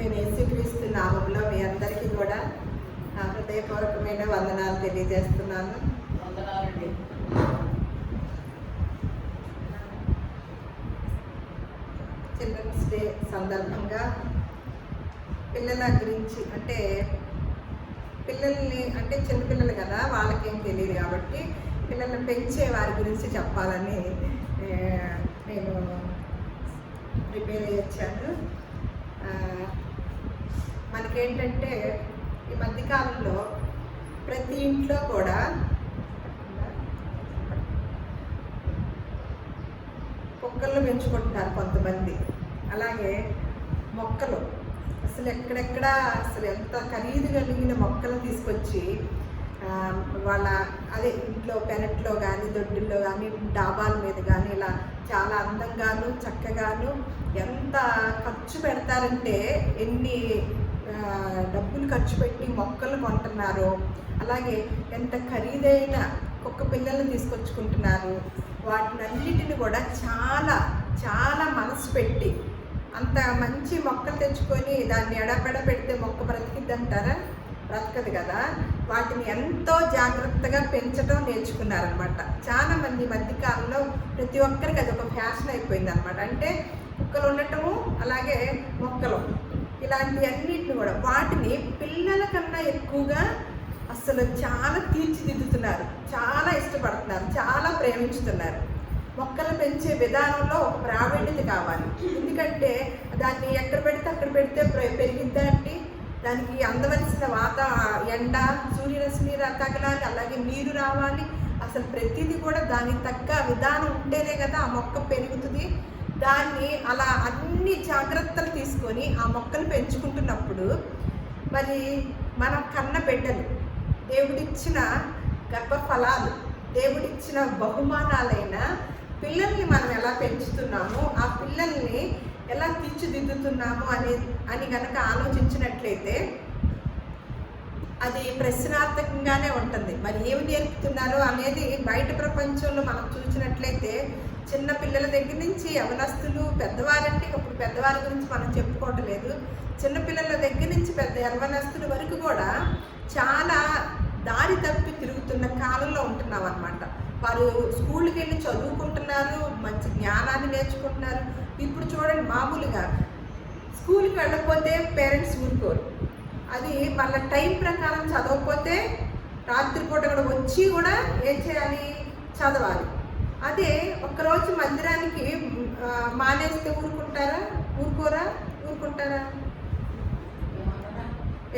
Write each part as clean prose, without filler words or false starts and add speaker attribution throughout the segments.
Speaker 1: నజరేయుడైన యేసుక్రీస్తు నామములో మీ అందరికీ కూడా నా హృదయపూర్వకమైన వందనాలు తెలియజేస్తున్నాను.
Speaker 2: వందనాలండి.
Speaker 1: చిల్డ్రన్స్ డే సందర్భంగా పిల్లల గురించి అంటే పిల్లల్ని అంటే చిన్నపిల్లలు కదా, వాళ్ళకేం తెలియదు కాబట్టి పిల్లల్ని పెంచే వారి గురించి చెప్పాలని నేను ప్రిపేర్ అయ్యి వచ్చాను. మనకేంటంటే ఈ మధ్యకాలంలో ప్రతి ఇంట్లో కూడా కుక్కలను పెంచుకుంటున్నారు కొంతమంది. అలాగే మొక్కలు అసలు ఎక్కడెక్కడ అసలు ఎంత ఖరీదు కలిగిన మొక్కలు తీసుకొచ్చి వాళ్ళ అదే ఇంట్లో పెరట్లో కానీ దొడ్డుల్లో కానీ డాబాల మీద కానీ ఇలా చాలా అందంగాను చక్కగాను ఎంత ఖర్చు పెడతారంటే ఎన్ని డబ్బులు ఖర్చు పెట్టి మొక్కలు కొంటున్నారు. అలాగే ఎంత ఖరీదైన కుక్క పిల్లల్ని తీసుకొచ్చుకుంటున్నారు. వాటినన్నిటిని కూడా చాలా చాలా మనసు పెట్టి అంత మంచి మొక్కలు తెచ్చుకొని దాన్ని ఎడపెడ పెడితే మొక్క బ్రతికిద్దంటారా? బ్రతకదు కదా. వాటిని ఎంతో జాగ్రత్తగా పెంచడం నేర్చుకున్నారనమాట చాలామంది. మధ్యకాలంలో ప్రతి ఒక్కరికి అది ఒక ఫ్యాషన్ అయిపోయింది అనమాట. అంటే కుక్కలు ఉండటము అలాగే మొక్కలు ఇలాంటి అన్నిటిని కూడా వాటిని పిల్లల కన్నా ఎక్కువగా అసలు చాలా తీర్చిదిద్దుతున్నారు, చాలా ఇష్టపడుతున్నారు, చాలా ప్రేమించుతున్నారు. మొక్కలు పెంచే విధానంలో ఒక ప్రావీణ్యత కావాలి. ఎందుకంటే దాన్ని ఎక్కడ పెడితే అక్కడ పెడితే పెరిగిద్దా అంటే దానికి అందవలసిన ఎండ సూర్యరశ్మి తగలాలి, అలాగే నీరు రావాలి. అసలు ప్రతిదీ కూడా దానికి తగ్గ విధానం ఉంటేనే కదా ఆ మొక్క పెరుగుతుంది. దాన్ని అలా అన్ని జాగ్రత్తలు తీసుకొని ఆ మొక్కలు పెంచుకుంటున్నప్పుడు మరి మనం కన్న బిడ్డలు, దేవుడిచ్చిన గర్భఫలాలు, దేవుడిచ్చిన బహుమానాలైన పిల్లల్ని మనం ఎలా పెంచుతున్నామో, ఆ పిల్లల్ని ఎలా తీర్చిదిద్దుతున్నాము అని కనుక ఆలోచించినట్లయితే అది ప్రశ్నార్థకంగానే ఉంటుంది. మరి ఏమి నేర్పుతున్నారు అనేది బయట ప్రపంచంలో మనం చూసినట్లయితే చిన్న పిల్లల దగ్గర నుంచి యవనస్తులు, పెద్దవారంటే ఇప్పుడు పెద్దవారి గురించి మనం చెప్పుకోవటం లేదు, చిన్నపిల్లల దగ్గర నుంచి పెద్ద యవనస్తుల వరకు కూడా చాలా దారి తప్పి తిరుగుతున్న కాలంలో ఉంటున్నాం అన్నమాట. వారు స్కూల్కి వెళ్ళి చదువుకుంటున్నారు, మంచి జ్ఞానాన్ని నేర్చుకుంటున్నారు. ఇప్పుడు చూడండి, మామూలుగా స్కూల్కి వెళ్ళకపోతే పేరెంట్స్ ఊరుకోరు. అది వాళ్ళ టైం ప్రకారం చదవకపోతే రాత్రిపూట కూడా వచ్చి కూడా ఏం చేయాలి, చదవాలి. అదే ఒక్కరోజు మందిరానికి మానేస్తే ఊరుకుంటారా? ఊరుకుంటారా?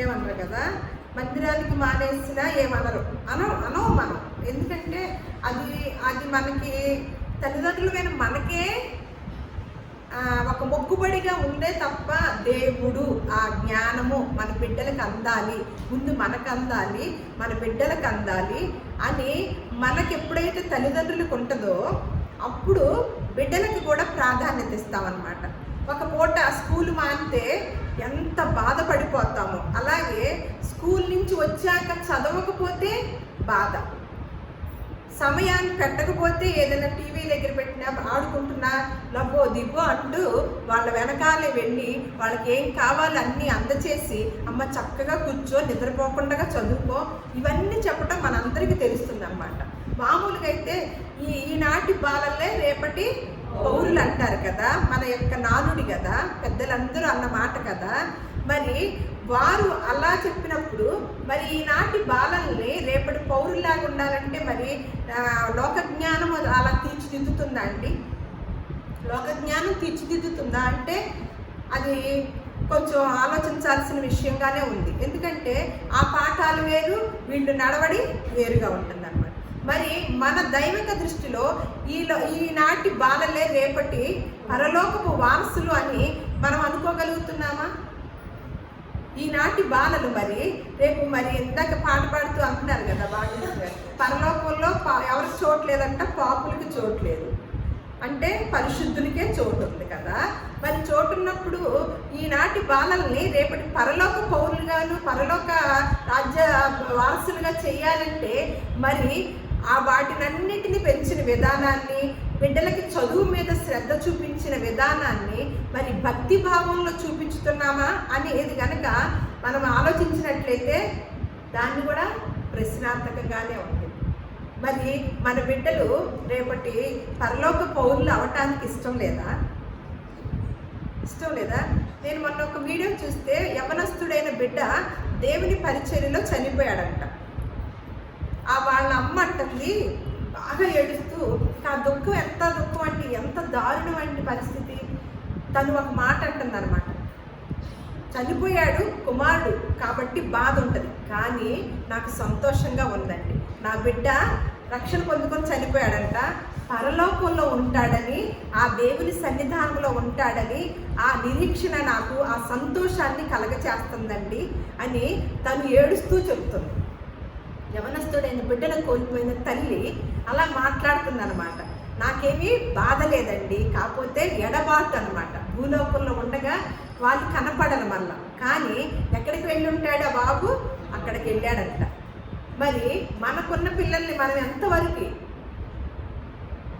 Speaker 1: ఏమన్నారు కదా. మందిరానికి మానేసినా ఏమనరు, అనో మనం. ఎందుకంటే అది మనకి తల్లిదండ్రులమైన మనకే ఒక మొక్కుబడిగా ఉందే తప్ప దేవుడు ఆ జ్ఞానము మన బిడ్డలకు అందాలి, ముందు మనకు అందాలి, మన బిడ్డలకు అందాలి అని మనకి ఎప్పుడైతే తల్లిదండ్రులకు ఉంటుందో అప్పుడు బిడ్డలకు కూడా ప్రాధాన్యత ఇస్తామన్నమాట. ఒక పూట స్కూల్ మానితే ఎంత బాధపడిపోతామో, అలాగే స్కూల్ నుంచి వచ్చాక చదవకపోతే బాధ, సమయాన్ని పెట్టకపోతే ఏదైనా టీవీ దగ్గర పెట్టినా ఆడుకుంటున్నా లబ్బో దిబ్బో అంటూ వాళ్ళ వెనకాలే వెళ్ళి వాళ్ళకి ఏం కావాలో అన్నీ అందచేసి అమ్మ చక్కగా కూర్చో, నిద్రపోకుండా చదువుకో, ఇవన్నీ చెప్పడం మనందరికీ తెలుస్తుంది అన్నమాట. మామూలుగా అయితే ఈనాటి బాలలే రేపటి పౌరులు అంటారు కదా, మన యొక్క నానుడి కదా, పెద్దలందరూ అన్న మాట కదా. మరి వారు అలా చెప్పినప్పుడు మరి ఈనాటి బాలల్ని రేపటి పౌరుల్లాగా ఉండాలంటే మరి లోకజ్ఞానం అలా తీర్చిదిద్దుతుందా అండి? లోకజ్ఞానం తీర్చిదిద్దుతుందా అంటే అది కొంచెం ఆలోచించాల్సిన విషయంగానే ఉంది. ఎందుకంటే ఆ పాఠాలు వేరు, వీళ్ళు నడవడి వేరుగా ఉంటుందన్నమాట. మరి మన దైవిక దృష్టిలో ఈనాటి బాలలే రేపటి పరలోకపు వారసులు అని మనం అనుకోగలుగుతున్నామా? ఈనాటి బాలలు మరి రేపు మరి ఇందాక పాట పాడుతూ అంటున్నారు కదా బాగా, పరలోకంలో ఎవరికి చోటు లేదంట, పాపులకి చోటు లేదు అంటే పరిశుద్ధులకే చోటు ఉంది కదా. మరి చోటు ఉన్నప్పుడు ఈనాటి బాలల్ని రేపటి పరలోక పౌరులుగాను పరలోక రాజ్య వారసులుగా చేయాలంటే మరి ఆ వాటినన్నిటిని పెంచిన విధానాన్ని బిడ్డలకి చదువు మీద శ్రద్ధ చూపించిన విధానాన్ని మరి భక్తి భావంలో చూపించుతున్నామా అనేది కనుక మనం ఆలోచించినట్లయితే దాన్ని కూడా ప్రశ్నార్థకంగానే ఉంటుంది. మరి మన బిడ్డలు రేపటి పరలోక పౌరులు అవటానికి ఇష్టం లేదా? నేను మొన్న ఒక వీడియో చూస్తే యవనస్తుడైన బిడ్డ దేవుని పరిచర్యలో చనిపోయాడంట. వాళ్ళ అమ్మ అంటుంది బాగా ఏడుస్తూ, ఆ దుఃఖం ఎంత దుఃఖం అంటే ఎంత దారుణమైన పరిస్థితి. తను ఒక మాట అంటుందన్నమాట, చనిపోయాడు కుమారుడు కాబట్టి బాధ ఉంటుంది, కానీ నాకు సంతోషంగా ఉందండి. నా బిడ్డ రక్షణ పొందుకొని చనిపోయాడంట, పరలోకంలో ఉంటాడని, ఆ దేవుని సన్నిధానంలో ఉంటాడని ఆ నిరీక్షణ నాకు ఆ సంతోషాన్ని కలగచేస్తుందండి అని తను ఏడుస్తూ చెప్తుంది. యవనస్తుడైన బిడ్డను కోల్పోయిన తల్లి అలా మాట్లాడుతుందన్నమాట. నాకేమీ బాధ లేదండి, కాకపోతే ఎడబాటు అనమాట. భూలోకంలో ఉండగా వాళ్ళు కనపడను మళ్ళా, కానీ ఎక్కడికి వెళ్ళి ఉంటాడో బాబు అక్కడికి వెళ్ళాడంట. మరి మనకున్న పిల్లల్ని మనం ఎంతవరకు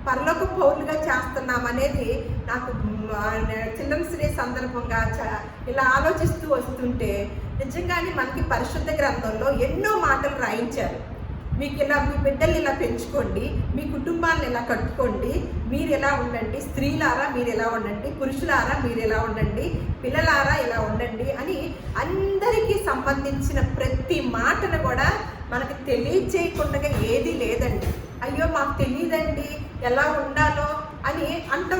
Speaker 1: పరలోక పౌరులుగా చేస్తున్నాం అనేది నాకు చిల్డ్రన్స్ డే సందర్భంగా ఇలా ఆలోచిస్తూ వస్తుంటే నిజంగానే మనకి పరిశుద్ధ గ్రంథంలో ఎన్నో మాటలు రాయించారు. మీకు ఇలా మీ బిడ్డల్ని ఇలా పెంచుకోండి, మీ కుటుంబాలను ఇలా కట్టుకోండి, మీరు ఎలా ఉండండి, స్త్రీలారా మీరు ఎలా ఉండండి, పురుషులారా మీరు ఎలా ఉండండి, పిల్లలారా ఎలా ఉండండి అని అందరికీ సంబంధించిన ప్రతి మాటను కూడా మనకి తెలియచేయకుండా ఏదీ లేదండి. అయ్యో మాకు తెలియదండి ఎలా ఉండాలో అని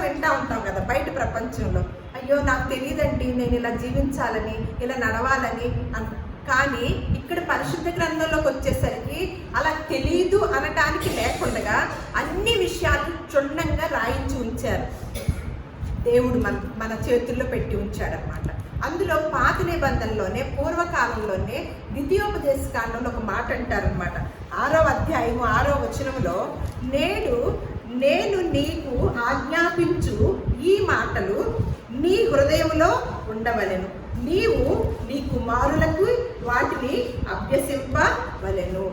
Speaker 1: వింటూ ఉంటాం కదా బయట ప్రపంచంలో. అయ్యో నాకు తెలియదండి నేను ఇలా జీవించాలని, ఇలా నడవాలని కానీ ఇక్కడ పరిశుద్ధ గ్రంథంలోకి వచ్చేసరికి అలా తెలీదు అనటానికి లేకుండా అన్ని విషయాలు క్షుణ్ణంగా రాయించి ఉంచారు. దేవుడు మన చేతుల్లో పెట్టి ఉంచాడనమాట. అందులో పాత నిబంధనలోనే పూర్వకాలంలోనే ద్వితీయోపదేశకాండంలో ఒక మాట అంటారనమాట. 6వ అధ్యాయము 6వ వచనంలో, నేను నీకు ఆజ్ఞాపించు ఈ మాటలు నీ హృదయంలో ఉండవలెను, నీవు నీ కుమారులకు వాటిని అభ్యసింపవలెను.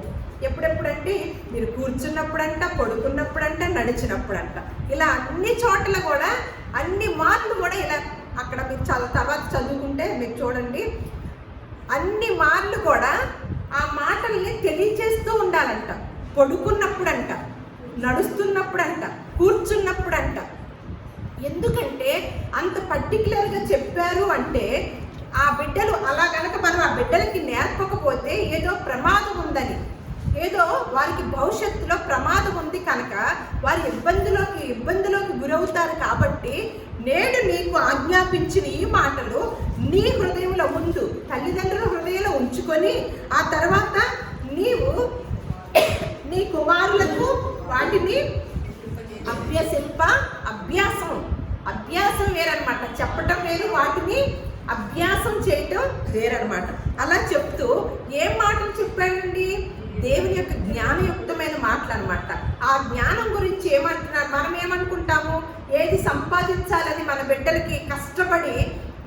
Speaker 1: ఎప్పుడెప్పుడంటే మీరు కూర్చున్నప్పుడంట, పడుకున్నప్పుడంట, నడిచినప్పుడంట, ఇలా అన్ని చోట్ల కూడా అన్ని మార్లు కూడా ఇలా అక్కడ మీరు తర్వాత చదువుకుంటే మీరు చూడండి, అన్ని మార్లు కూడా ఆ మాటల్ని తెలియచేస్తూ ఉండాలంట. పడుకున్నప్పుడంట, నడుస్తున్నప్పుడంట, కూర్చున్నప్పుడంట. ఎందుకంటే అంత పర్టికులర్గా చెప్పారు అంటే ఆ బిడ్డలు అలా కనుక మనం ఆ బిడ్డలకి నేర్పకపోతే ఏదో ప్రమాదం ఉందని, ఏదో వారికి భవిష్యత్తులో ప్రమాదం ఉంది కనుక వారి ఇబ్బందులోకి గురవుతారు. కాబట్టి నేడు నీకు ఆజ్ఞాపించిన ఈ మాటలు నీ హృదయంలో ముందు తల్లిదండ్రుల హృదయంలో ఉంచుకొని ఆ తర్వాత నీవు నీ కుమారులకు వాటిని అభ్యాసం వేరనమాట. చెప్పటం వేరు, వాటిని అభ్యాసం చేయటం వేరనమాట. అలా చెప్తూ ఏం మాటలు చెప్పాడండి? దేవుని యొక్క జ్ఞానయుక్తమైన మాటలు అనమాట. ఆ జ్ఞానం గురించి ఏమంటున్నారు? మనం ఏమనుకుంటాము, ఏది సంపాదించాలని మన బిడ్డలకి కష్టపడి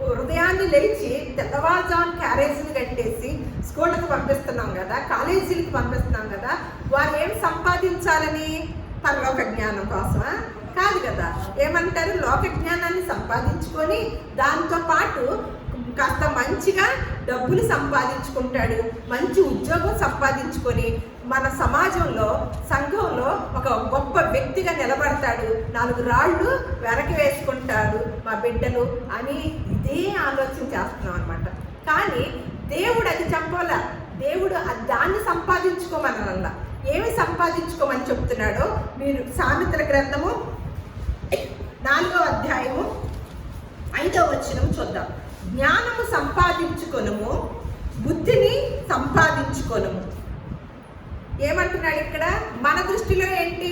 Speaker 1: హృదయాన్ని లేచి తెల్లవారుజామున క్యారేజీలు కట్టేసి స్కూళ్ళకి పంపిస్తున్నాం కదా, కాలేజీలకు పంపిస్తున్నాం కదా. వారు ఏం సంపాదించాలని? పరలోక జ్ఞానం కోసమా? కాదు కదా. ఏమంటారు? లోక జ్ఞానాన్ని సంపాదించుకొని దాంతో పాటు కాస్త మంచిగా డబ్బులు సంపాదించుకుంటాడు, మంచి ఉద్యోగం సంపాదించుకొని మన సమాజంలో సంఘంలో ఒక గొప్ప వ్యక్తిగా నిలబడతాడు, 4 రాళ్ళు వెనక్కి వేసుకుంటాడు మా బిడ్డలు అని ఇదే ఆలోచన చేస్తున్నాం అనమాట. కానీ దేవుడు అది చెప్పాలా? దేవుడు దాన్ని సంపాదించుకోమనల్లా. ఏమి సంపాదించుకోమని చెప్తున్నాడో మీరు సామెతల గ్రంథము 4వ అధ్యాయము 5వ వచనం చూద్దాం. జ్ఞానము సంపాదించుకొనుము, బుద్ధిని సంపాదించుకొనుము. ఏమంటున్నాడు ఇక్కడ? మన దృష్టిలో ఏంటి?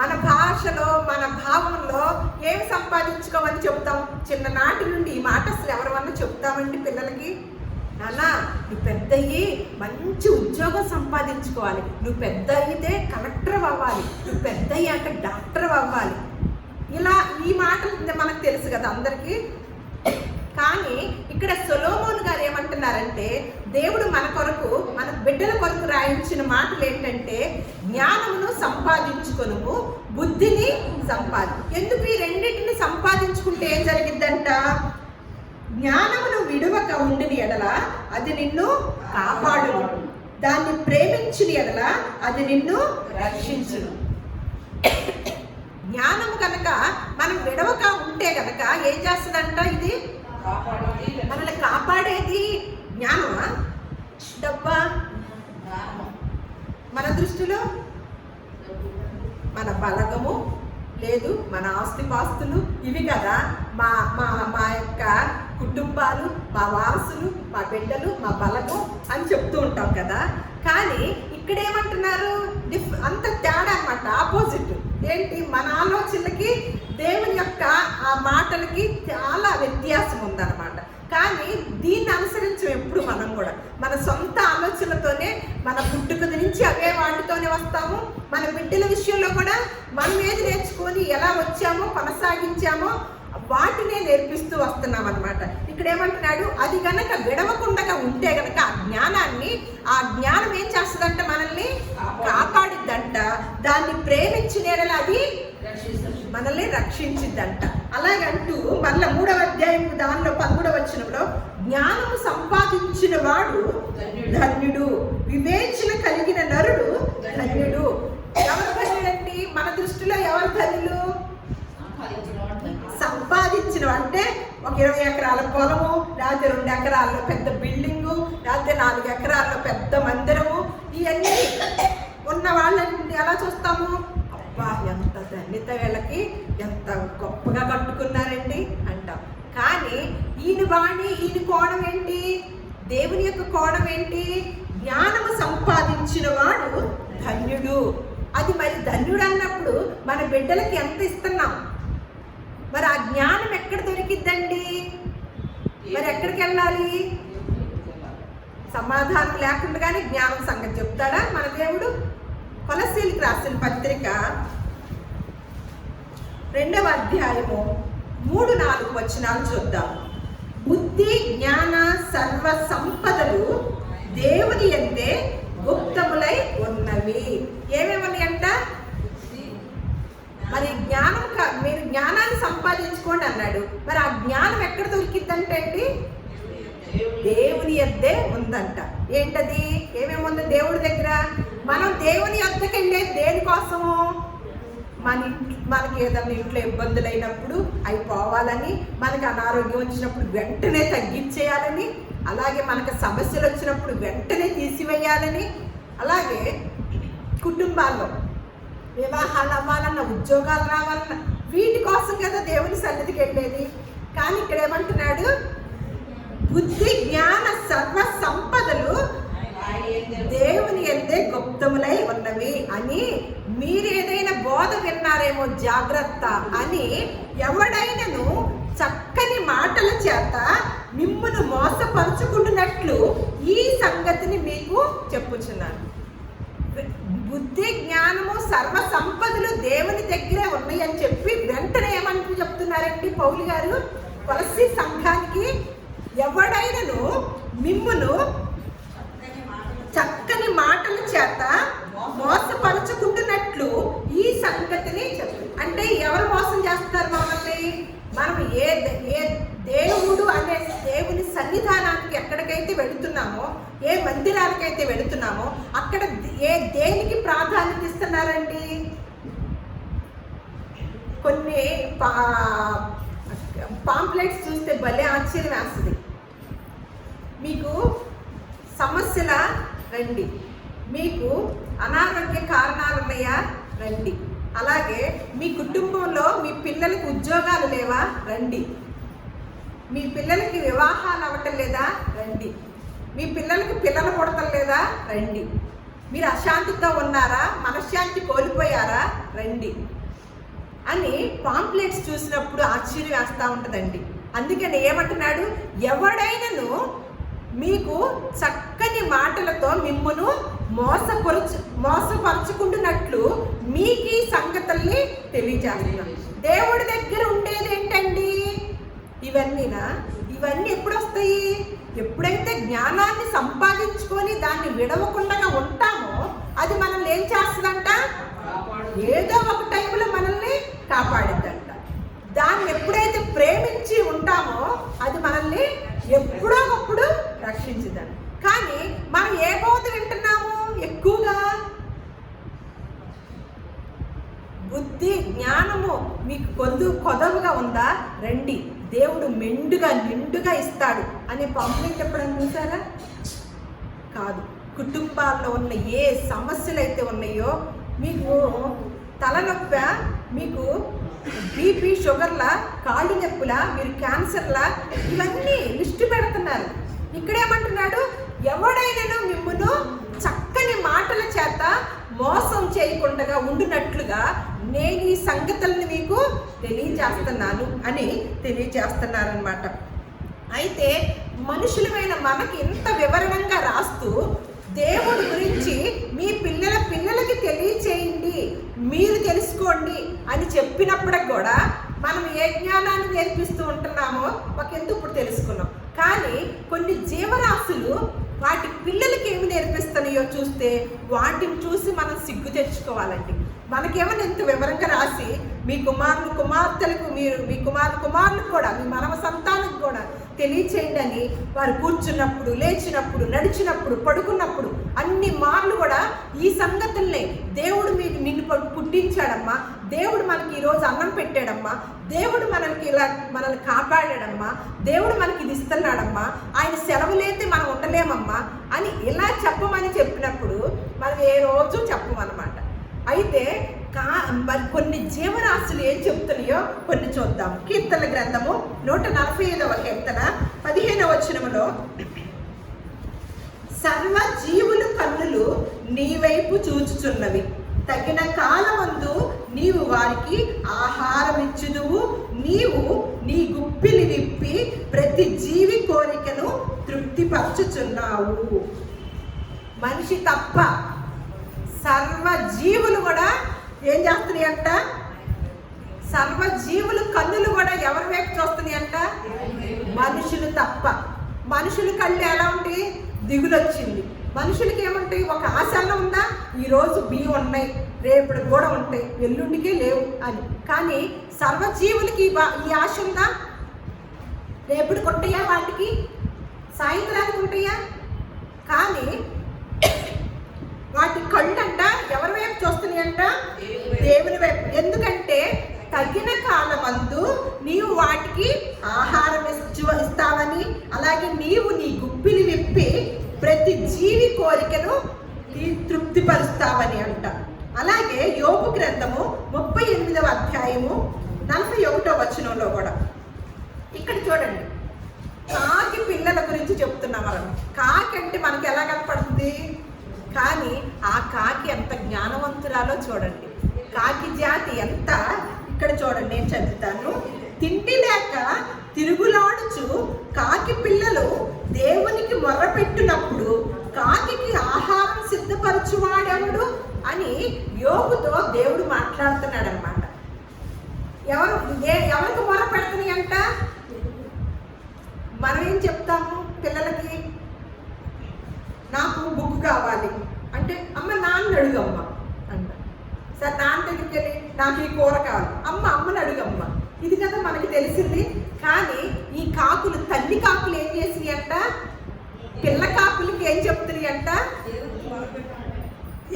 Speaker 1: మన భాషలో, మన భావంలో ఏమి సంపాదించుకోమని చెప్తాం? చిన్ననాటి నుండి ఈ మాట అసలు ఎవరివన్నా చెప్తామండి పిల్లలకి? నాన్న నువ్వు పెద్ద అయ్యి మంచి ఉద్యోగం సంపాదించుకోవాలి, నువ్వు పెద్ద అయితే కలెక్టర్ అవ్వాలి, నువ్వు పెద్ద అయ్యాక డాక్టర్ అవ్వాలి. ఇలా ఈ మాటలు మనకు తెలుసు కదా అందరికీ. కానీ ఇక్కడ సొలొమోను గారు ఏమంటున్నారు ఏమంటున్నారంటే, దేవుడు మన కొరకు, మన బిడ్డల కొరకు రాయించిన మాటలు ఏంటంటే, జ్ఞానమును సంపాదించుకొనుము, బుద్ధిని ఎందుకు ఈ రెండింటిని సంపాదించుకుంటే ఏం జరిగిద్దంట? జ్ఞానమును విడువక ఉండిన ఎడల అది నిన్ను కాపాడును, దాన్ని ప్రేమించిన ఎడల అది నిన్ను రక్షించును. జ్ఞానము కనుక మనం విడవక ఉంటే కనుక ఏం చేస్తుందంట? ఇది మనల్ని కాపాడేది జ్ఞానమా, డబ్బా? మన దృష్టిలో మన బలగము లేదు, మన ఆస్తిపాస్తులు ఇవి కదా మా మా మా యొక్క కుటుంబాలు, మా వారసులు, మా బిడ్డలు, మా బలగం అని చెప్తూ ఉంటాం కదా. కానీ ఇక్కడ ఏమంటున్నారు? అంత తేడా అన్నమాట, ఆపోజిట్. ఏంటి? మన ఆలోచనలకి దేవుని యొక్క ఆ మాటలకి చాలా వ్యత్యాసం ఉందన్నమాట. కానీ దీన్ని అనుసరించం ఎప్పుడు మనం కూడా. మన సొంత ఆలోచనలతోనే, మన పుట్టుక నుంచి అవే వాటితోనే వస్తాము. మన బిడ్డల విషయంలో కూడా మనం ఏది నేర్చుకొని ఎలా వచ్చామో కొనసాగించామో వాటినే నేర్పిస్తూ వస్తున్నాం అనమాట. ఇక్కడ ఏమంటున్నాడు? అది గనక విడవకుండా ఉంటే గనక ఆ జ్ఞానం ఏం చేస్తుందంట? మనల్ని కాపాడిద్దంట, దాన్ని ప్రేమించిన అది మనల్ని రక్షించిద్దంట. అలాగంటూ మళ్ళీ 3వ అధ్యాయం దానిలో 13వ వచనంలో, జ్ఞానము సంపాదించిన వాడు ధన్యుడు, వివేచన కలిగిన నరుడు ధన్యుడు. ఎవరు ధన్యుడండి? మన దృష్టిలో ఎవరు ధన్యులు? సంపాదించిన అంటే ఒక 20 ఎకరాల పొలము, లేకపోతే 2 ఎకరాల్లో పెద్ద బిల్డింగు, లేకపోతే 4 ఎకరాల్లో పెద్ద మందిరము, ఇవన్నీ ఉన్న వాళ్ళని ఎలా చూస్తాము? అబ్బా, ఎంత ధన్యత వీళ్ళకి, ఎంత గొప్పగా కట్టుకున్నారండి అంటాం. కానీ ఈయన కోణం ఏంటి? దేవుని యొక్క కోణం ఏంటి? జ్ఞానము సంపాదించిన వాడు ధన్యుడు. అది మరి ధన్యుడు అన్నప్పుడు మన బిడ్డలకి ఎంత ఇస్తున్నాం? మరి ఆ జ్ఞానం ఎక్కడ దొరికిద్దండి? మరి ఎక్కడికి వెళ్ళాలి? సమాధానం లేకుండానే జ్ఞానం సంగతి చెప్తాడా మన దేవుడు? కొలస్సీలకు రాసిన పత్రిక 2వ అధ్యాయము 3-4 వచనాలు చూద్దాం. బుద్ధి, జ్ఞాన, సర్వ సంపదలు దేవుని యందే గుప్తములై ఉన్నవి. ఏమేమని అంట? మరి జ్ఞానం, మీరు జ్ఞానాన్ని సంపాదించుకోండి అన్నాడు. మరి ఆ జ్ఞానం ఎక్కడ దొరికిద్దంటే అండి? దేవుని యొద్దే ఉందంట. ఏంటది? ఏమేముంది దేవుడి దగ్గర? మనం దేవుని యొద్దకు వెళ్ళేది దేనికోసము? మనకి ఏదైనా ఇంట్లో ఇబ్బందులు అయినప్పుడు అవి పోవాలని, మనకి అనారోగ్యం వచ్చినప్పుడు వెంటనే తగ్గించేయాలని, అలాగే మనకు సమస్యలు వచ్చినప్పుడు వెంటనే తీసివేయాలని, అలాగే కుటుంబాల్లో వివాహాలు అవ్వాలన్నా, ఉద్యోగాలు రావాలన్నా, వీటి కోసం కదా దేవుని సన్నిధికి వెళ్ళేది. కానీ ఇక్కడ ఏమంటున్నాడు? బుద్ధి, జ్ఞాన, సర్వ సంపదలు దేవుని యందే గుప్తములై ఉన్నవి అని మీరు ఏదైనా బోధ విన్నారేమో జాగ్రత్త అని ఎవడైనను చక్కని మాటల చేత మిమ్మును మోసపరుచుకుంటున్నట్లు ఈ సంగతిని మీకు చెప్పుచున్నాను. బుద్ధి, జ్ఞానము, సర్వ సంపదలు దేవుని దగ్గరే ఉన్నాయి అని చెప్పి వెంటనే ఏమంటూ చెప్తున్నారండి పౌలు గారు కొలస్సీ సంఘానికి? ఎవడైనను మిమ్మును చక్కని మాటల చేత మోసపరుచుకుంటున్నట్లు ఈ సంగతిని చెప్పు. అంటే ఎవరు మోసం చేస్తారు మమ్మల్ని? మనం ఏ దేవుడు అనే దేవుని సన్నిధానానికి ఎక్కడికైతే వెళుతున్నామో, ఏ మందిరానికైతే వెళుతున్నామో అక్కడ దేనికి ప్రాధాన్యత ఇస్తున్నారండి? కొన్ని పాంప్లెట్స్ చూస్తే భలే ఆశ్చర్యం వేస్తుంది. మీకు సమస్యల రండి, మీకు అనారోగ్య కారణాలు ఉన్నాయా రండి, అలాగే మీ కుటుంబంలో మీ పిల్లలకి ఉద్యోగాలు లేవా రండి, మీ పిల్లలకి వివాహాలు అవ్వటం లేదా రండి, మీ పిల్లలకి పిల్లలు పుడటం లేదా రండి, మీరు అశాంతితో ఉన్నారా, మనశ్శాంతి కోల్పోయారా రండి అని పాంప్లెట్స్ చూసినప్పుడు ఆశ్చర్యం వేస్తూ ఉంటుందండి. అందుకని ఏమంటున్నాడు? ఎవడైనను మీకు చక్కని మాటలతో మిమ్మును మోసపరుచుకుంటున్నట్లు మీకు ఈ సంగతుల్ని తెలియజేస్తున్నాను. దేవుడి దగ్గర ఉండేది ఏంటండి? ఇవన్నీ ఎప్పుడు వస్తాయి? ఎప్పుడైతే జ్ఞానాన్ని సంపాదించుకొని దాన్ని విడవకుండా ఉంటామో అది మనల్ని ఏం చేస్తుందంట? ఏదో ఒక టైంలో మనల్ని కాపాడిద్దంట. దాన్ని ఎప్పుడైతే ప్రేమించి ఉంటామో అది మనల్ని ఎప్పుడో ఒకప్పుడు రక్షించుదంట. కానీ మనం ఏ బోధ వింటున్నాము ఎక్కువగా? బుద్ధి జ్ఞానము మీకు కొదవుగా ఉందా? రండి, దేవుడు మెండుగా నిండుగా ఇస్తాడు అని పంపిణీ ఎప్పుడైనా చూసారా? కాదు. కుటుంబాల్లో ఉన్న ఏ సమస్యలు అయితే ఉన్నాయో, మీకు తలనొప్పి, మీకు బీపీ, షుగర్లా, కాళ్ళు నొప్పులా, మీరు క్యాన్సర్లా, ఇవన్నీ లిస్టు పెడుతున్నారు. ఇక్కడేమంటున్నాడు? ఎవడైనా మిమ్మును చక్కని మాటల చేత మోసం చేయకుండా ఉండునట్లుగా నేను ఈ సంగతులను మీకు తెలియజేస్తున్నాను అని తెలియజేస్తున్నారనమాట. అయితే మనుషులమైన మనకి ఇంత వివరణంగా రాస్తూ దేవుడి గురించి మీ పిల్లలకి తెలియచేయండి, మీరు తెలుసుకోండి అని చెప్పినప్పటికి కూడా మనం ఏ జ్ఞానాన్ని నేర్పిస్తూ ఉంటున్నామో మాకెందుకు ఇప్పుడు తెలుసుకున్నాం. కానీ కొన్ని జీవరాశులు వాటి పిల్లలకి ఏమి నేర్పిస్తున్నాయో చూస్తే వాటిని చూసి మనం సిగ్గు తెచ్చుకోవాలండి. మనకేమైనా ఎంత వివరంగా రాసి మీ కుమార్తెలకు మీ కుమారులకు కూడా, మీ మనవ సంతానికి కూడా తెలియచేయండి అని వారు కూర్చున్నప్పుడు, లేచినప్పుడు, నడిచినప్పుడు, పడుకున్నప్పుడు అన్ని మార్లు కూడా ఈ సంగతుల్నే, దేవుడు నిన్ను పుట్టించాడమ్మా, దేవుడు మనకి ఈరోజు అన్నం పెట్టాడమ్మా, దేవుడు మనల్ని కాపాడాడమ్మా, దేవుడు మనకి ఇది ఇస్తున్నాడమ్మా, ఆయన సెలవులైతే మనం ఉండలేమమ్మా అని ఇలా చెప్పమని చెప్పినప్పుడు మనం ఏ రోజు చెప్పమన్నమాట. అయితే మరి కొన్ని జీవరాశులు ఏం చెప్తున్నాయో కొన్ని చూద్దాం. కీర్తన గ్రంథము 145వ కీర్తన 15వ వచనములో, సర్వ జీవుల కన్నులు నీ వైపు చూచుచున్నవి, తగిన కాలమందు నీవు వారికి ఆహారం ఇచ్చుదువు, నీవు నీ గుప్పిలి విప్పి ప్రతి జీవి కోరికను తృప్తిపరచుచున్నావు. మనిషి తప్ప సర్వ జీవులు కూడా ఏం చేస్తున్నాయి అంట? సర్వ జీవులు కన్నులు కూడా ఎవరి వైపు చూస్తున్నాయి అంట? మనుషులు తప్ప. మనుషుల కళ్ళు ఎలా ఉంటాయి? దిగులు వచ్చింది. మనుషులకి ఏముంటాయి? ఒక ఆశ ఉందా? ఈరోజు బియ్యం ఉన్నాయి, రేపటి కూడా ఉంటాయి, ఎల్లుండికే లేవు అని. కానీ సర్వజీవులకి ఈ ఆశ ఉందా? రేపటికి ఉంటాయా? వాటికి సాయంత్రానికి ఉంటాయా? కానీ వాటి కళ్ళు అంట ఎవరి వైపు చూస్తున్నాయి అంట? దేవుని వైపు. ఎందుకంటే తగిన కాలమందు నీవు వాటికి ఆహారం ఇస్తావని, అలాగే నీవు నీ గుప్పిని విప్పి ప్రతి జీవి కోరికను తృప్తిపరుస్తావని అంట. అలాగే యోబు గ్రంథము 38వ అధ్యాయము 41వ వచనంలో కూడా ఇక్కడ చూడండి, కాకి పిల్లల గురించి చెప్తున్నాం. మనం కాకి అంటే మనకి ఎలా కనపడుతుంది? కానీ ఆ కాకి ఎంత జ్ఞానవంతురాలో చూడండి. కాకి జాతి ఎంత, ఇక్కడ చూడండి, నేను చదువుతాను. తిండి లేక తిరుగులాడుచు కాకి పిల్లలు దేవునికి మొర్రపెట్టినప్పుడు కాకి ఆహారం సిద్ధపరచువాడెవడు అని యోబుతో దేవుడు మాట్లాడుతున్నాడు అనమాట. ఎవరికి మొర్ర పెడుతున్నాయి అంట? మనం ఏం చెప్తాము పిల్లలకి? నాకు బుక్ కావాలి అంటే అమ్మ నాన్న అడుగమ్మ అంట. సరే నాన్న దగ్గరికి వెళ్ళి నాకు ఈ కూర కావాలి, అమ్మని అడుగమ్మ. ఇది కదా మనకి తెలిసింది. కానీ ఈ కాకులు, తల్లి కాకులు ఏం చేసినాయి అంట? పిల్ల కాకులకి ఏం చెప్తున్నాయి అంట?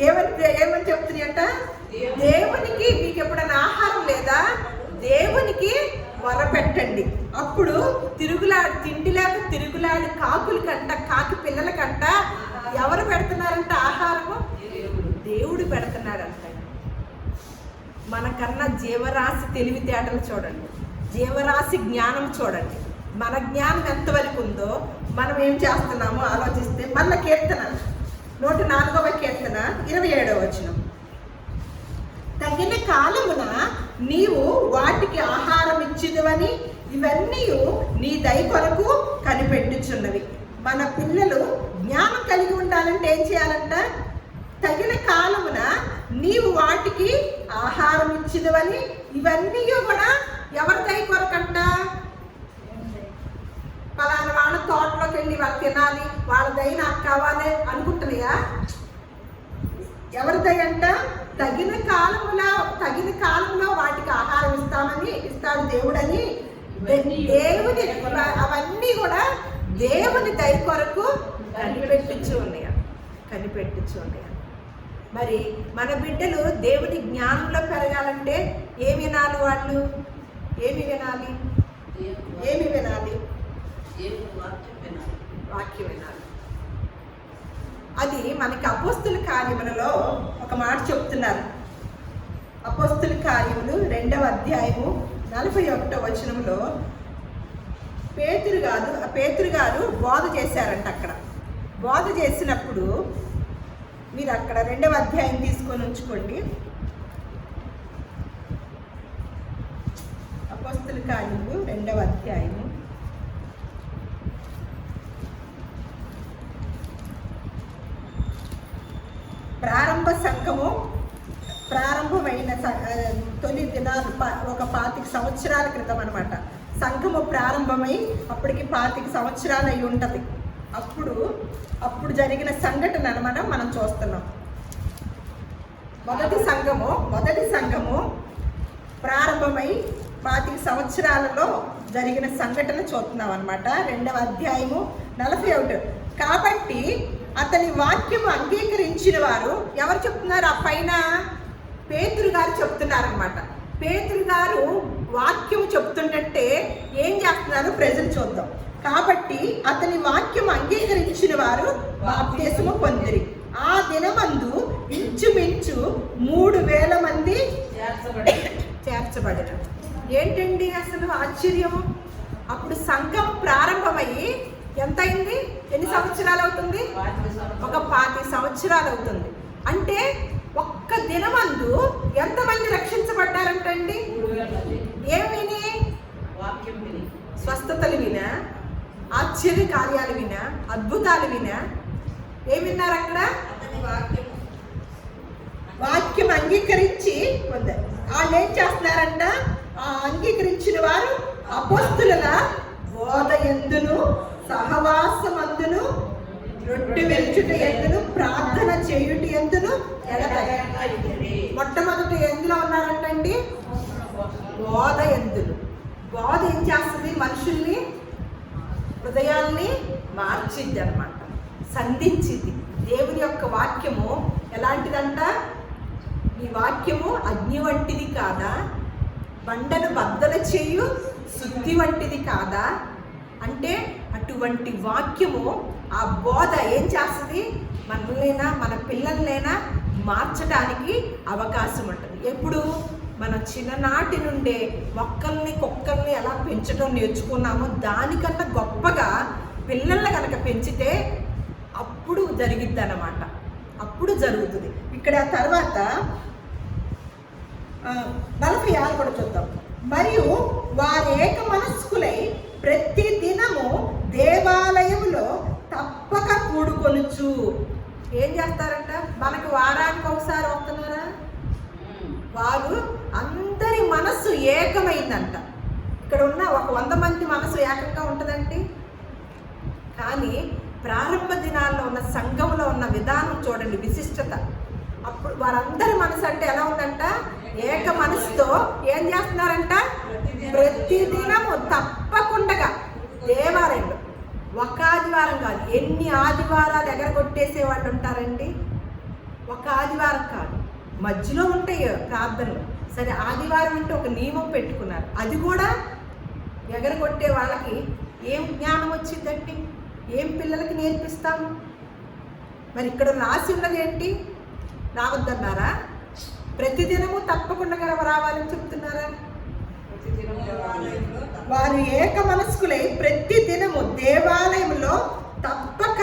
Speaker 1: ఏమని చెప్తున్నాయి అంట? దేవునికి మీకు ఎప్పుడైనా ఆహారం లేదా? దేవునికి మొరపెట్టండి. అప్పుడు తిండి లేక తిరుగులాడి కాకులకంట, కాకి పిల్లలకంట ఎవరు పెడుతున్నారంట ఆహారము? దేవుడు పెడుతున్నాడంట. మనకన్నా జీవరాశి తెలివితేటలు చూడండి, జీవరాశి జ్ఞానం చూడండి. మన జ్ఞానం ఎంతవరకు ఉందో మనం ఏం చేస్తున్నామో ఆలోచిస్తే, మళ్ళీ కీర్తన 104వ కీర్తన 27వ వచనం, తగిన కాలమున నీవు వాటికి ఆహారం ఇచ్చిదువని ఇవన్నీ నీ దయ కొరకు కనిపెట్టుచున్నవి. మన పిల్లలు జ్ఞానం కలిగి ఉండాలంటే ఏం చేయాలంట? తగిన కాలమున నీవు వాటికి ఆహారం ఇచ్చిదువని ఇవన్నీ కూడా ఎవరి దయ కొరకంట? పలానా వాళ్ళ తోటలోకి వెళ్ళి వాళ్ళు తినాలి, వాళ్ళ దయ నాకు కావాలి అనుకుంటున్నాయా? ఎవరి దయ అంట? తగిన కాలంలో వాటికి ఆహారం ఇస్తాడు దేవుడని, దేవుని అవన్నీ కూడా దేవుని దయ కొరకు కనిపెట్టించి ఉన్నాయా. మరి మన బిడ్డలు దేవుని జ్ఞానంలో పెరగాలంటే ఏమి వినాలి? వాళ్ళు ఏమి వినాలి? వాక్యం వినాలి. అది మనకి అపోస్తుల కార్యములలో ఒక మాట చెప్తున్నారు. అపోస్తుల కార్యములు 2వ అధ్యాయము 41వ వచనంలో పేతురు గారు బోధ చేశారంట. అక్కడ బోధ చేసినప్పుడు మీరు అక్కడ 2వ అధ్యాయం తీసుకొని ఉంచుకోండి. అపోస్తుల కార్యములు 2వ అధ్యాయము ప్రారంభ సంఘము ప్రారంభమైన తొలి దినాలు ఒక 25 సంవత్సరాల క్రితం అనమాట. సంఘము ప్రారంభమై అప్పటికి 25 సంవత్సరాలు అయి ఉంటుంది. అప్పుడు జరిగిన సంఘటన మనం చూస్తున్నాం. మొదటి సంఘము ప్రారంభమై 25 సంవత్సరాలలో జరిగిన సంఘటన చూస్తున్నాం అనమాట. 2వ అధ్యాయము 41. కాబట్టి అతని వాక్యము అంగీకరించిన వారు ఎవరు చెప్తున్నారు? ఆ పైన పేతురు గారు చెప్తున్నారు అనమాట. పేతురు గారు వాక్యము చెప్తుంటే ఏం చేస్తున్నారు ప్రజలు చూద్దాం. కాబట్టి అతని వాక్యం అంగీకరించిన వారు బాప్తిస్మము పొందిరి. ఆ దినమందు ఇంచుమించు 3000 మంది చేర్చబడిన. ఏంటండి అసలు ఆశ్చర్యం! అప్పుడు సంఘం ప్రారంభమయ్యి ఎంత అయింది? ఎన్ని సంవత్సరాలు అవుతుంది? ఒక 25 సంవత్సరాలు అవుతుంది. అంటే ఒక్క దినమందు ఎంతమంది రక్షించబడ్డారంటండి? ఏమిని? స్వస్థతలు వినా, ఆశ్చర్య కార్యాలు వినా, అద్భుతాలు వినా ఏమి విన్నారు అక్కడ? వాక్యం అంగీకరించి పొందారు. వాళ్ళు ఏం చేస్తున్నారంట? ఆ అంగీకరించిన వారు అపోస్తుల బోధ ఎందును, సహవాసమందును, రొట్టె విరుచుట ఎందును, ప్రార్థన చేయుట ఎందును మొట్టమొదటి ఎందులో ఉన్నారంటండి? బోధ ఎందులు. బోధ ఏం చేస్తుంది? మనుషుల్ని, హృదయాల్ని మార్చిద్ది అనమాట, సంధించింది. దేవుని యొక్క వాక్యము ఎలాంటిదంట? ఈ వాక్యము అగ్ని వంటిది కాదా? బండను బద్దలు చేయు శుద్ధి వంటిది కాదా? అంటే అటువంటి వాక్యము, ఆ బోధ ఏం చేస్తుంది? మనల్నైనా మన పిల్లలనైనా మార్చడానికి అవకాశం ఉంటుంది. ఎప్పుడు? మనం చిన్ననాటి నుండే మొక్కల్ని కుక్కల్ని ఎలా పెంచడం నేర్చుకున్నామో దానికన్నా గొప్పగా పిల్లల్ని కనుక పెంచితే అప్పుడు జరిగిద్ది అన్నమాట. అప్పుడు జరుగుతుంది. ఇక్కడ తర్వాత 46 కూడా చూద్దాం. మరియు వారు ఏక మనస్కులై ప్రతి దినము దేవాలయములో తప్పక కూడుకొనుచు. ఏం చేస్తారంట? మనకు వారానికి ఒకసారి వస్తున్నారా? వారు అందరి మనస్సు ఏకమైందంట. ఇక్కడ ఉన్న ఒక 100 మంది మనసు ఏకంగా ఉంటుందండి. కానీ ప్రారంభ దినాల్లో ఉన్న సంఘంలో ఉన్న విధానం చూడండి, విశిష్టత. అప్పుడు వారందరి మనసు అంటే ఎలా ఉందంట? ఏక మనసుతో ఏం చేస్తున్నారంట? ప్రతిదినము తప్పకుండా దేవాలయంలో, ఒక ఆదివారం కాదు, ఎన్ని ఆదివారాలు ఎగరగొట్టేసే వాళ్ళు ఉంటారండి. ఒక ఆదివారం కాదు, మధ్యలో ఉంటాయి ప్రార్థనలు. సరే, ఆదివారం అంటే ఒక నియమం పెట్టుకున్నారు. అది కూడా ఎగరగొట్టే వాళ్ళకి ఏం జ్ఞానం వచ్చిందండి? ఏం పిల్లలకి నేర్పిస్తాము? మరి ఇక్కడ రాసి ఉన్నది ఏంటి? రావద్దన్నారా? ప్రతిదినము తప్పకుండా రావాలని చెప్తున్నారా? వారు ఏక మనస్కులై ప్రతి దినము దేవాలయంలో తప్పక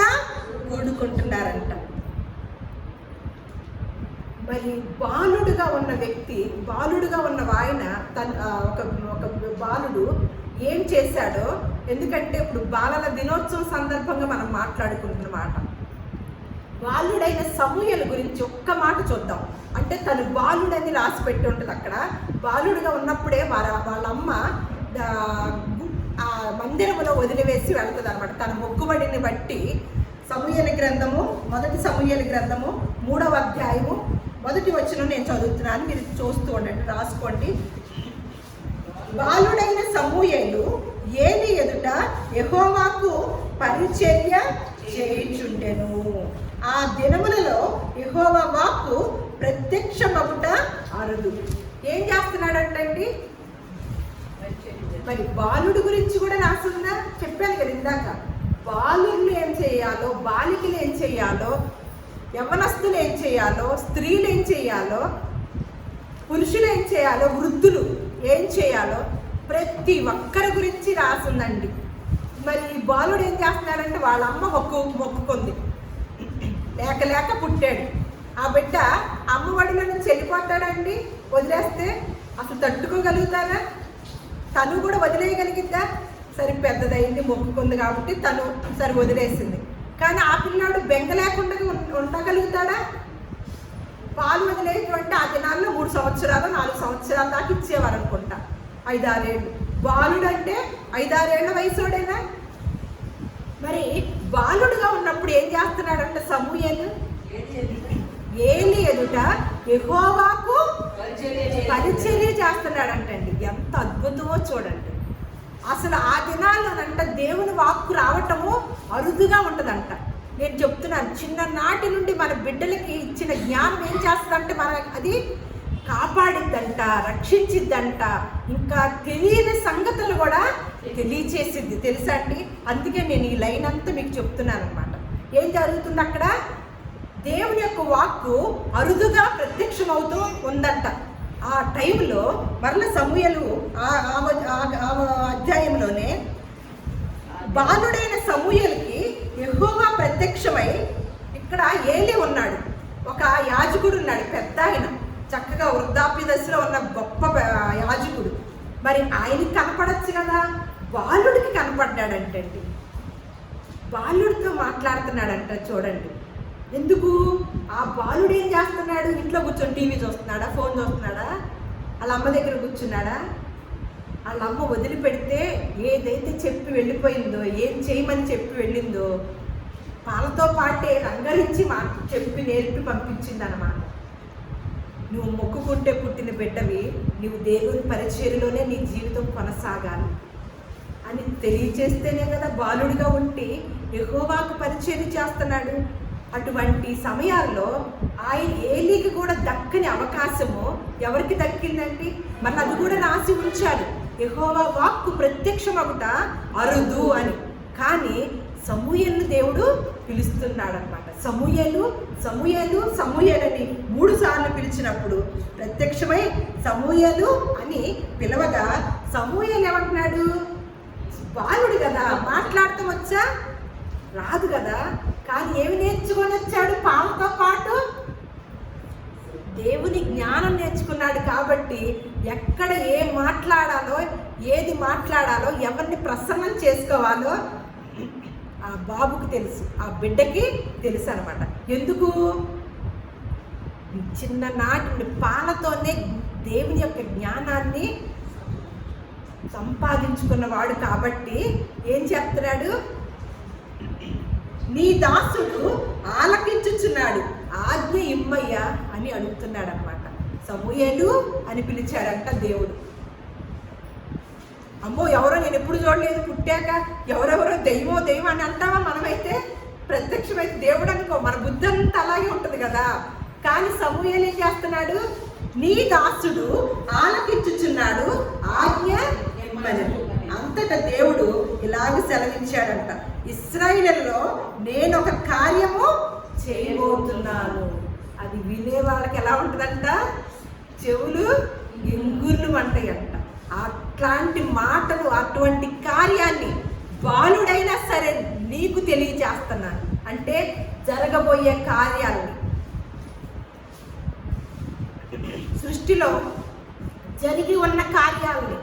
Speaker 1: కూడుకుంటున్నారంట. మరి బాలుడుగా ఉన్న వ్యక్తి, బాలుడుగా ఉన్న ఆయన ఒక బాలుడు ఏం చేశాడో, ఎందుకంటే ఇప్పుడు బాలల దినోత్సవం సందర్భంగా మనం మాట్లాడుకుంటున్నమాట. బాలుడైన సమూయేలు గురించి ఒక్క మాట చూద్దాం. అంటే తను బాలుడని రాసి పెట్టి ఉంటుంది అక్కడ. బాలుడుగా ఉన్నప్పుడే వాళ్ళ అమ్మ ఆ మందిరములో వదిలివేసి వెళ్తుంది అనమాట. తన మొక్కుబడిని బట్టి. సమూయేలు గ్రంథము, 1 సమూయేలు గ్రంథము 3వ అధ్యాయము 1 వచనం నేను చదువుతున్నాను, మీరు చూస్తూ ఉండండి, రాసుకోండి. బాలుడైన సమూయేలు ఏలి ఎదుట యెహోవాకు పరిచర్య చేయుచుండెను. ఆ దినములలో యెహోవా వాక్కు ప్రత్యక్షమగుట అరుదు. ఏం చేస్తున్నాడంటండి? మరి బాలుడు గురించి కూడా రాసుందా? చెప్పాను కదా ఇందాక. బాలుళ్ళు ఏం చేయాలో, బాలికలు ఏం చేయాలో, యవ్వనస్తులు ఏం చేయాలో, స్త్రీలు ఏం చేయాలో, పురుషులు ఏం చేయాలో, వృద్ధులు ఏం చేయాలో ప్రతి ఒక్కరి గురించి రాసుందండి. మరి ఈ బాలుడు ఏం చేస్తున్నాడంటే వాళ్ళ అమ్మ మొక్కుకుంది, లేక పుట్టాడు. ఆ బిడ్డ అమ్మ ఒడిలో నుంచి వెళ్ళిపోతాడండి. వదిలేస్తే అసలు తట్టుకోగలుగుతారా? తను కూడా వదిలేయగలిగిద్దా? సరే పెద్దదైంది, మొక్కుకుంది కాబట్టి తను సరే వదిలేసింది. కానీ ఆ పిల్లాడు బెంగ లేకుండా ఉండగలుగుతాడా? పాలు వదిలేటువంటి ఆ దినాల్లో 3 సంవత్సరాలు 4 సంవత్సరాల దాకా ఇచ్చేవారు అనుకుంటా, 5-6 ఏళ్ళు. బాలుడు అంటే 5-6 ఏళ్ల వయసుడేనా? మరి బాలుడుగా ఉన్నప్పుడు ఏం చేస్తున్నాడంటే సమూయేలు ఏలి ఎదుట యెహోవాకు పరిచర్య చేస్తున్నాడంటండి. ఎంత అద్భుతమో చూడండి. అసలు ఆ దినాల్లోనంట దేవుని వాక్కు రావటము అరుదుగా ఉంటుందంట. నేను చెప్తున్నాను, చిన్ననాటి నుండి మన బిడ్డలకి ఇచ్చిన జ్ఞానం ఏం చేస్తుందంటే అది కాపాడిద్దంట, రక్షించిద్దంట, ఇంకా తెలియని సంగతులు కూడా తెలియచేసిద్ది. తెలుసా అండి? అందుకే నేను ఈ లైన్ అంతా మీకు చెప్తున్నాను అనమాట. ఏం జరుగుతుంది అక్కడ? దేవుని యొక్క వాక్కు అరుదుగా ప్రత్యక్షమవుతూ ఉందంట. ఆ టైంలో మరల సమూయేలు అధ్యాయంలోనే బాలుడైన సమూయేలుకి యెహోవా ప్రత్యక్షమై, ఇక్కడ ఏలి ఉన్నాడు, ఒక యాజకుడు ఉన్నాడు, పెద్ద ఆయన, చక్కగా వృద్ధాప్య దశలో ఉన్న గొప్ప యాజకుడు. మరి ఆయనకి కనపడచ్చు కదా, బాలుడికి కనపడ్డాడంటండి. బాలుడితో మాట్లాడుతున్నాడంట. చూడండి ఎందుకు? ఆ బాలుడు ఏం చేస్తున్నాడు? ఇంట్లో కూర్చొని టీవీ చూస్తున్నాడా, ఫోన్ చూస్తున్నాడా, వాళ్ళ అమ్మ దగ్గర కూర్చున్నాడా? వాళ్ళ అమ్మ వదిలిపెడితే ఏదైతే చెప్పి వెళ్ళిపోయిందో, ఏం చేయమని చెప్పి వెళ్ళిందో పాలతో పాటే రంగరించి చెప్పి నేర్పి పంపించింది అన్నమాట. నువ్వు మొక్కుకుంటే పుట్టిన బిడ్డవి, నువ్వు దేవుని పరిచర్యలోనే నీ జీవితం కొనసాగాలి అని తెలియచేస్తేనే కదా బాలుడిగా ఉండి యెహోవాకు పరిచర్య చేస్తున్నాడు. అటువంటి సమయాల్లో ఆయన ఏలీకి కూడా దక్కని అవకాశము ఎవరికి దక్కిందండి? మరి అది కూడా రాసి ఉంచాడు, యెహోవా వాక్కు ప్రత్యక్షమగుట అరుదు అని. కానీ సమూయేలును దేవుడు పిలుస్తున్నాడు అనమాట. సమూయేలు సమూయేలు సమూయేలు అని 3 సార్లు పిలిచినప్పుడు ప్రత్యక్షమై సమూయేలు అని పిలవగా సమూయేలు ఏమంటున్నాడు? బాలుడు కదా, మాట్లాడటం వచ్చా? రాదు కదా. కానీ ఏమి నేర్చుకొని వచ్చాడు? పాలతో పాటు దేవుని జ్ఞానం నేర్చుకున్నాడు. కాబట్టి ఎక్కడ ఏం మాట్లాడాలో, ఏది మాట్లాడాలో, ఎవరిని ప్రసన్నం చేసుకోవాలో ఆ బాబుకి తెలుసు, ఆ బిడ్డకి తెలుసు అనమాట. ఎందుకు? చిన్ననాటి పాలతోనే దేవుని యొక్క జ్ఞానాన్ని సంపాదించుకున్నవాడు. కాబట్టి ఏం చెప్తున్నాడు? నీ దాసుడు ఆలకించుచున్నాడు, ఆజ్ఞ ఇమ్మయ్యా అని అడుగుతున్నాడు అనమాట. సమూయేలు అని పిలిచాడంట దేవుడు. అమ్మో ఎవరో నేను ఎప్పుడు చూడలేదు, పుట్టాక ఎవరెవరో దైవం అని అంటావా? మనమైతే ప్రత్యక్షమైతే దేవుడు అనుకో, మన బుద్ధి అంతా అలాగే ఉంటుంది కదా. కానీ సమూయేలు ఏం చేస్తున్నాడు? నీ దాసుడు ఆలకించుచున్నాడు, ఆజ్ఞ ఇమ్మని. అంతటా దేవుడు ఇలాగ సెలవిచ్చాడంట, ఇశ్రాయేలులో నేను ఒక కార్యము చేయబోతున్నాను. అది వినే వాళ్ళకి ఎలా ఉంటుందంట? చెవులు ఇంగుర్లు అంటాయంట. అట్లాంటి మాటలు, అటువంటి కార్యాన్ని బాలుడైనా సరే నీకు తెలియజేస్తున్నాను. అంటే జరగబోయే కార్యాలని, సృష్టిలో జరిగి ఉన్న కార్యాలని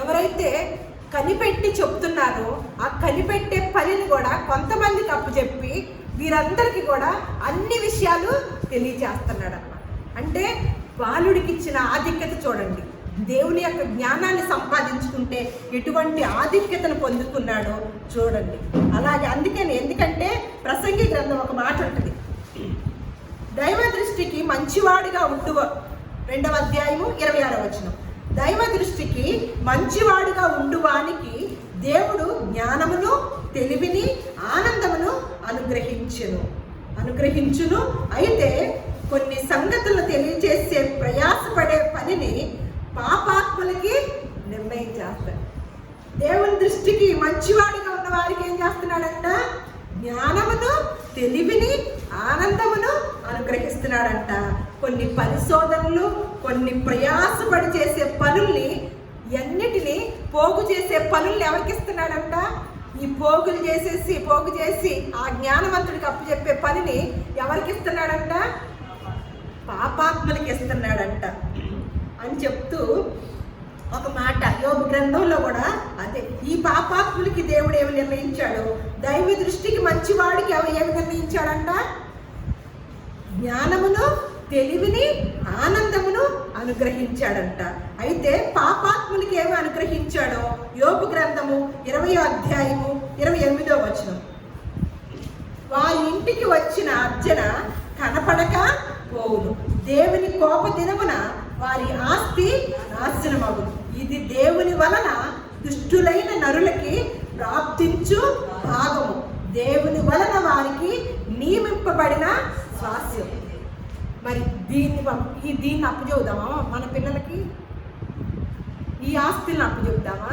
Speaker 1: ఎవరైతే కనిపెట్టి చెప్తున్నారో ఆ కనిపెట్టే పనిని కూడా కొంతమందికి అప్పచెప్పి వీరందరికీ కూడా అన్ని విషయాలు తెలియజేస్తున్నాడు అన్నమాట. అంటే బాలుడికి ఇచ్చిన ఆధిక్యత చూడండి. దేవుని యొక్క జ్ఞానాన్ని సంపాదించుకుంటే ఎటువంటి ఆధిక్యతను పొందుకున్నాడో చూడండి. అలాగే ఎందుకంటే ప్రసంగి గ్రంథం ఒక మాట ఉంటుంది, దైవ దృష్టికి మంచివాడిగా ఉండు, 2వ అధ్యాయము 26వ వచనం. దైవ దృష్టికి మంచివాడిగా ఉండువానికి దేవుడు జ్ఞానమును, తెలివిని, ఆనందమును అనుగ్రహించును. అయితే కొన్ని సంగతులు తెలియజేసే ప్రయాసపడే పనిని పాపాత్ములకి నిర్ణయం చేస్తాడు. దేవుని దృష్టికి మంచివాడిగా ఉన్న వారికి ఏం చేస్తున్నాడంట? జ్ఞానమును, తెలివిని, ఆనందమును అనుగ్రహిస్తున్నాడంట. కొన్ని పరిశోధనలు, కొన్ని ప్రయాసపడి చేసే పనుల్ని, ఎన్నిటిని పోగు చేసే పనుల్ని ఎవరికి ఇస్తున్నాడంట? ఈ పోగు చేసి ఆ జ్ఞానవంతుడికి అప్పచెప్పే పనిని ఎవరికి ఇస్తున్నాడంట? పాపాత్ములకి ఇస్తున్నాడంట అని చెప్తూ ఒక మాట యోబు గ్రంథంలో కూడా అదే. ఈ పాపాత్ములకి దేవుడు ఏమి నిర్ణయించాడు? దైవ దృష్టికి మంచివాడికి ఏమి నిర్ణయించాడంట? జ్ఞానమును, తెలివిని, ఆనందమును అనుగ్రహించాడంట. అయితే పాపాత్ములకి ఏమి అనుగ్రహించాడో యోబు గ్రంథము 20వ అధ్యాయము 28వ వచనం. వారి ఇంటికి వచ్చిన అర్జన కనపడక పోవును, దేవుని కోప దినమున వారి ఆస్తి నాశనమగును. ఇది దేవుని వలన దుష్టులైన నరులకి ప్రాప్తించు భాగము, దేవుని వలన వారికి నియమింపబడిన స్వాస్యం. మరి దీన్ని అప్పచెబుదామా మన పిల్లలకి? ఈ ఆస్తిని అప్పచెబుదామా?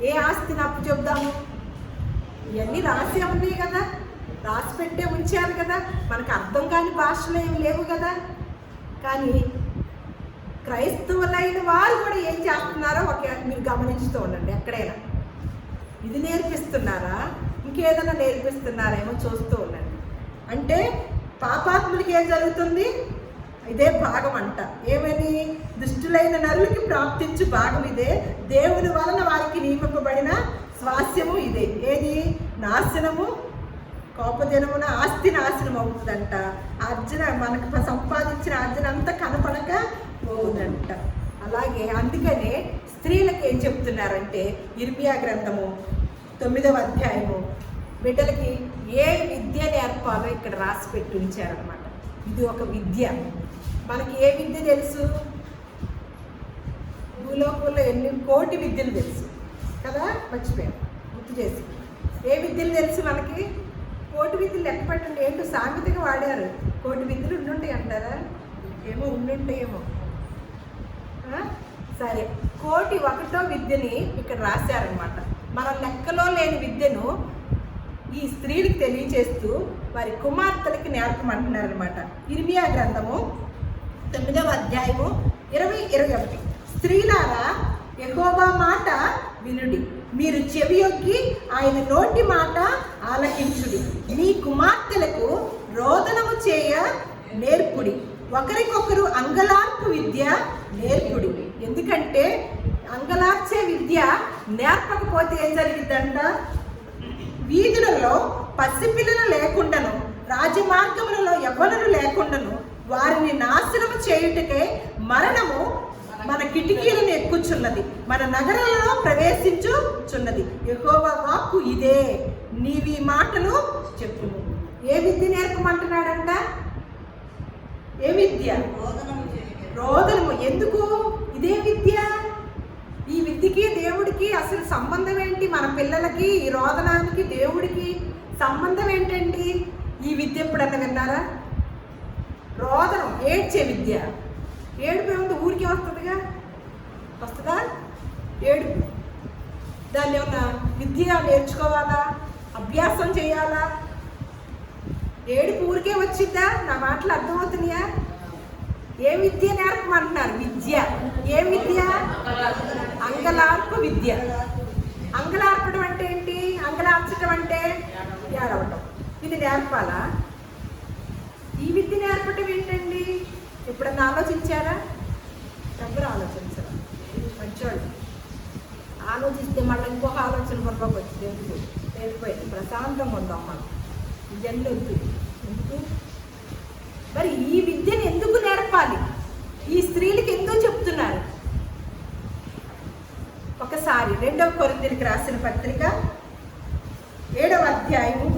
Speaker 1: ఏ ఆస్తిని అప్పచెబుదాము? ఇవన్నీ రాసి ఉన్నాయి కదా, రాసి పెట్టే ఉంచారు కదా, మనకు అర్థం కాని భాషలు ఏమి లేవు కదా. కానీ క్రైస్తవులైన వారు కూడా ఏం చేస్తున్నారో మీరు గమనించుతూ ఉండండి. ఎక్కడైనా ఇది నేర్పిస్తున్నారా, ఇంకేదైనా నేర్పిస్తున్నారేమో చూస్తూ ఉండండి. అంటే పాపాత్ములకి ఏం జరుగుతుంది? ఇదే భాగం అంట. ఏమని? దుష్టులైన నరులకి ప్రాప్తించు భాగం ఇదే, దేవుని వలన వారికి నియమింపబడిన స్వాస్యము ఇదే. ఏది? నాశనము, కోపదినమున ఆస్తి నాశనం అవుతుందంట. అర్జన మనకు సంపాదించిన అర్జన అంతా కనపడక పోతుందంట. అలాగే అందుకనే స్త్రీలకు ఏం చెప్తున్నారంటే ఇర్మియా గ్రంథము 9వ అధ్యాయము బిడ్డలకి ఏ విద్య నేర్పాలో ఇక్కడ రాసి పెట్టి ఉంచారనమాట. ఇది ఒక విద్య. మనకి ఏ విద్య తెలుసు? భూలోకంలో ఎన్ని కోటి విద్యలు తెలుసు కదా, మర్చిపోయాను, గుర్తు చేసి. ఏ విద్యలు తెలుసు మనకి? కోటి విద్యలు లెక్క పెట్టండి. ఏంటో సామెతగా వాడారు, కోటి విద్యలు ఉండుంటాయి అంటారా? ఏమో ఉండుంటాయేమో. సరే, కోటి 1వ విద్యని ఇక్కడ రాశారనమాట. మన లెక్కలో లేని విద్యను ఈ స్త్రీలకు తెలియచేస్తూ వారి కుమార్తెలకి నేర్పమంటున్నారనమాట. ఇర్మియా గ్రంథము 9వ అధ్యాయము 20-21. స్త్రీలారా, యెహోవా మాట వినుడి, మీరు చెవియొగ్గి ఆయన నోటి మాట ఆలకించుడి. మీ కుమార్తెలకు రోదనము చేయ నేర్పుడి, ఒకరికొకరు అంగలార్పు విద్య నేర్పుడి. ఎందుకంటే అంగలార్చే విద్య నేర్పకపోతే ఏం జరిగిద్దంట? వీధులలో పసిపిల్లలు లేకుండాను, రాజమార్గములలో యవ్వనులు లేకుండాను వారిని నాశనము చేయుటకే మరణము మన కిటికీలను ఎక్కుచున్నది, మన నగరంలో ప్రవేశించుచున్నది. యెహోవా వాక్కు ఇదే, నీవి మాటలు చెప్పుము. ఏ విద్య నేర్పమంటున్నాడంట? ఏ విద్య? రోదనము. ఎందుకు ఇదే విద్య? ఈ విద్యకి దేవుడికి అసలు సంబంధం ఏంటి? మన పిల్లలకి ఈ రోదనానికి దేవుడికి సంబంధం ఏంటండి? ఈ విద్య ఎప్పుడన్నా విన్నారా? రోదనం, ఏడ్చే విద్య. ఏడుపు ఏముంది? ఊరికే వస్తుందిగా, వస్తుందా ఏడుపు? దాన్ని ఏమన్నా విద్యగా నేర్చుకోవాలా, అభ్యాసం చేయాలా? ఏడుపు ఊరికే వచ్చిద్దా? నా మాటలు అర్థమవుతున్నాయా? ఏ విద్య నేర్పమంటున్నారు? విద్య. ఏ విద్య? అంగలార్పు విద్య. అంగలార్పడం అంటే ఏంటి? అంగలార్చడం అంటే ఏడవటం. ఇది నేర్పాలా? ఈ విద్య నేర్పటం ఏంటండి? ఎప్పుడన్నా ఆలోచించారా? ఎవరు ఆలోచించరా? మంచోళ్ళు ఆలోచిస్తే మళ్ళీ ఇంకొక ఆలోచన పొరపాటు వచ్చింది. ఎందుకు నేర్పోయింది? ప్రశాంతంగా ఉందాం మనం, ఇవన్నీ వద్దు. ఎందుకు మరి ఈ విద్యను ఎందుకు నేర్పాలి? ఈ స్త్రీలకు ఎందుకు చెప్తున్నారు? ఇంకొకసారి 2వ కొరింథీయులకు రాసిన పత్రిక 7వ అధ్యాయము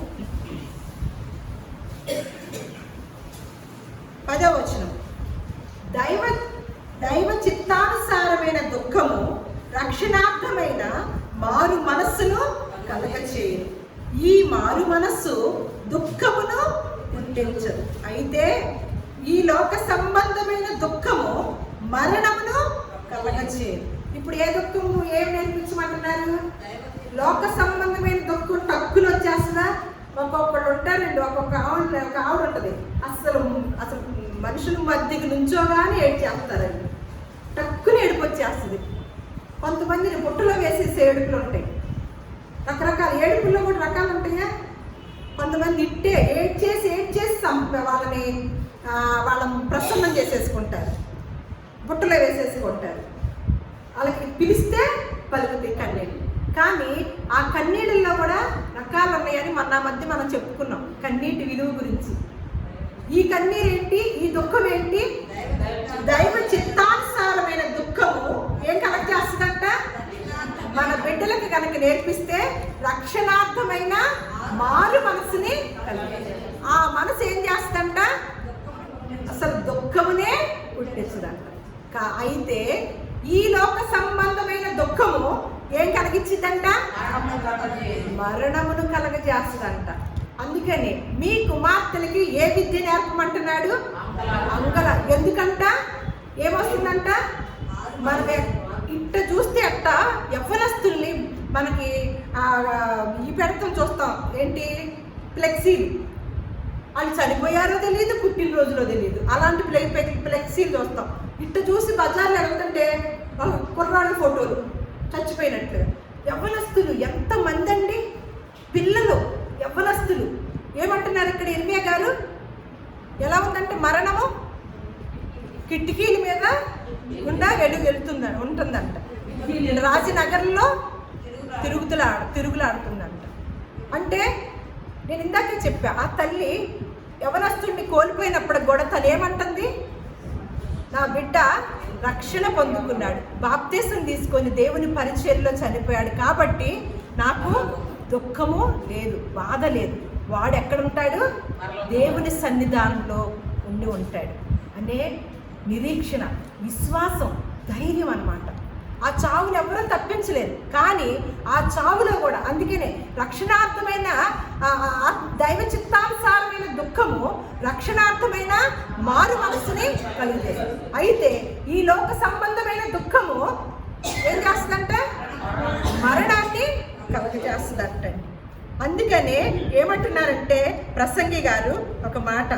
Speaker 1: 10వ వచనం. దైవ చిత్తానుసారమైన దుఃఖము రక్షణార్థమైన మారు మనస్సును కలగచేయు. ఈ మారు మనస్సు దుఃఖమును పుట్టించదు. అయితే ఈ లోక సంబంధమైన దుఃఖము మరణమును కలగచేయదు. ఇప్పుడు ఏ దుఃఖము ఏం నేర్పించమంటున్నారు? లోక సంబంధమైన దుఃఖం టక్కులు వచ్చేస్తుందా? ఒక్కొక్కడు ఉంటారండి, ఒక ఆవిడ ఉంటుంది, అసలు మనుషుల మధ్యకి నుంచోగానే ఏడ్చేస్తారండి, టక్కుని ఏడుపు వచ్చేస్తుంది. కొంతమందిని బుట్టలో వేసేసే ఏడుపులు ఉంటాయి, రకరకాల ఏడుపుల్లో కూడా రకాలు ఉంటాయా. కొంతమంది ఏడ్చేసి వాళ్ళని ప్రసన్నం చేసేసుకుంటారు, బుట్టలో వేసేసుకుంటారు. వాళ్ళకి పిలిస్తే పలుకుతాయి కన్నీళ్ళు. కానీ ఆ కన్నీళ్ళల్లో కూడా రకాలు ఉన్నాయని మనం చెప్పుకున్నాం కన్నీటి విలువ గురించి. ఈ కన్నీరు ఏంటి? ఈ దుఃఖం ఏంటి? దైవ చిత్తానుసారమైన దుఃఖము ఏం కలెక్ట్ చేస్తుందంట? మన బిడ్డలకి కనుక నేర్పిస్తే రక్షణార్థమైన మారు మనసుని ఆ మనసు ఏం చేస్తుందంట? అసలు దుఃఖమునే పుట్టించదంట. అయితే ఈ లోక సంబంధమైన దుఃఖము ఏం కలిగించిందంట? మరణమును కలగజేస్తుందంట. అందుకని మీ కుమార్తెలకి ఏ విద్య నేర్పమంటున్నాడు? అంగల. ఎందుకంట? ఏమొస్తుందంట? మన ఇట్ట చూస్తే అట్ట యవ్వనస్తుల్ని మనకి ఈ పెడతాం చూస్తాం ఏంటి? ఫ్లెక్సీలు. వాళ్ళు చనిపోయారో తెలియదు, పుట్టినరోజులో తెలియదు, అలాంటి ఫ్లెక్సీలు చూస్తాం. ఇట్ట చూసి బజార్లో వెళ్తుంటే కుర్రాళ్ళ ఫోటోలు చచ్చిపోయినట్లుగా. యవ్వనస్తులు ఎంతమంది అండి, పిల్లలు యవ్వనస్తులు. ఏమంటున్నారు ఇక్కడ ఇర్మియా గారు? ఎలా ఉందంటే మరణము కిటికీల మీద గుండా ఉంటుందంట. రాజనగర్లో తిరుగులాడుతుందంట. అంటే నేను ఇందాకే చెప్పా, ఆ తల్లి యవనస్తుడిని కోల్పోయినప్పుడు కూడా తను ఏమంటుంది? నా బిడ్డ రక్షణ పొందుకున్నాడు, బాప్తీసం తీసుకొని దేవుని పరిచర్యలో చనిపోయాడు, కాబట్టి నాకు దుఃఖము లేదు, బాధ లేదు. వాడు ఎక్కడుంటాడు? దేవుని సన్నిధానంలో ఉంటాడు అనే నిరీక్షణ, విశ్వాసం, ధైర్యం అన్నమాట. ఆ చావుని ఎవరూ తప్పించలేరు. కానీ ఆ చావులో కూడా అందుకనే రక్షణార్థమైన దైవ చిత్తానుసారమైన దుఃఖము రక్షణార్థమైన మారు మనసుని కలిగేది. అయితే ఈ లోక సంబంధమైన దుఃఖము ఏం చేస్తుందంటే మరణాన్ని కలుగజేస్తుందంటండి. అందుకనే ఏమంటున్నారంటే ప్రసంగి గారు ఒక మాట,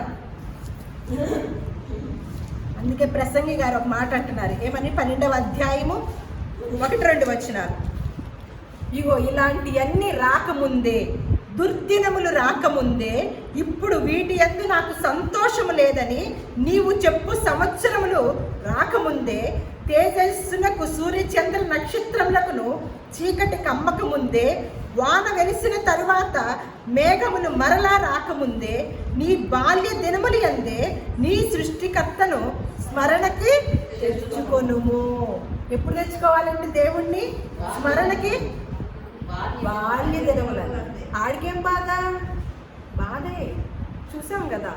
Speaker 1: అందుకే ప్రసంగి గారు ఒక మాట అంటున్నారు. ఏమని? 12వ అధ్యాయము 1-2 వచనాలు. ఇగో ఇలాంటివన్నీ రాకముందే, దుర్దినములు రాకముందే, ఇప్పుడు వీటి యందు నాకు సంతోషము లేదని నీవు చెప్పు సంవత్సరములు రాకముందే, తేజస్సునకు సూర్యచంద్ర నక్షత్రములకును చీకటి కమ్మకముందే, వాన వెలిసిన తరువాత మేఘములు మరలా రాకముందే, నీ బాల్య దినములు యందే నీ సృష్టికర్తను స్మరణకి తెచ్చుకొనుము. ఎప్పుడు తెచ్చుకోవాలంటే దేవుణ్ణి స్మరణకి? బాల్య దినములు. ఆడికేం బాధ? బాధే, చూసాం కదా.